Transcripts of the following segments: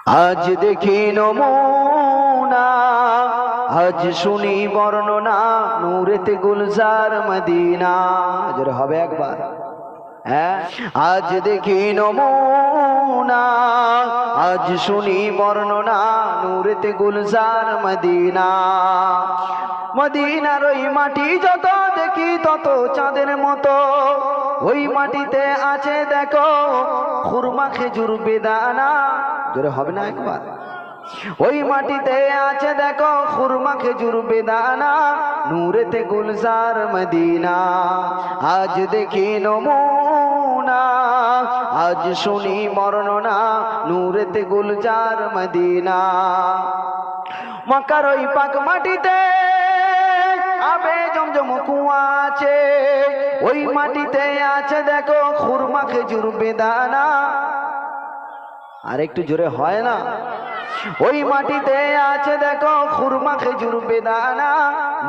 আজ দেখি নমুনা, আজ শুনি বর্ণনা, নূরেতে গুলজার মদিনা। জোরে হবে একবার, হ্যাঁ। আজ দেখি নমুনা, আজ শুনি বর্ণনা, নূরেতে গুলজার মদিনা। মদিনার ওই মাটি যত দেখি তত চাঁদের মতো, ওই মাটিতে আছে দেখো খুরমা খেজুর বেদানা। জোরে হবে না একবার? ওই মাটিতে আছে দেখো খুরমা খেজুর বেদানা, নূরেতে গুলজার মদিনা। আজ দেখি নমুনা, আজ শুনি বর্ণনা, নূরেতে গুলজার মদিনা। মক্কার ওই পাক মাটিতে আবে জমজম কুয়া আছে, ওই মাটিতে আছে দেখো খুরমা খেজুর বেদানা। আর একটু জোরে হয় না? ওই মাটিতে আছে দেখো খুরমা খেজুর বেদানা,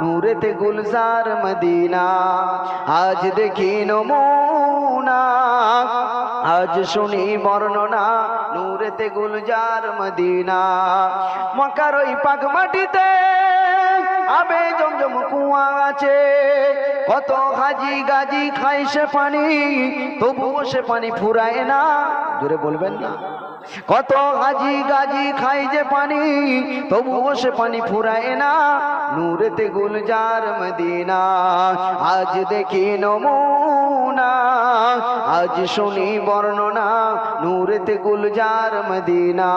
নূরেতে গুলজার মদিনা। আজ দেখি নমুনা, আজ শুনি বর্ণনা, নূরেতে গুলজার মদিনা। মক্কার ওই পাক মাটিতে আবে জমজম কুয়া আছে, কত হাজি গাজি খায় সে পানি, তবুও সে পানি ফুরায় না। জোরে বলবেন না? কত হাজি গাজি খাই যে পানি, তবুও সে পানি ফুরায় না, নূরেতে গুলজার মদিনা। আজ দেখি নমুনা, আজ শুনি বর্ণনা, নূরেতে গুলজার মদিনা।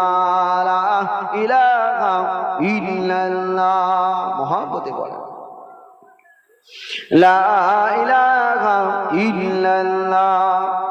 লা ইলাহা ইল্লাল্লাহ, মুহাব্বতে বলেন লা ইলাহা ইল্লাল্লাহ।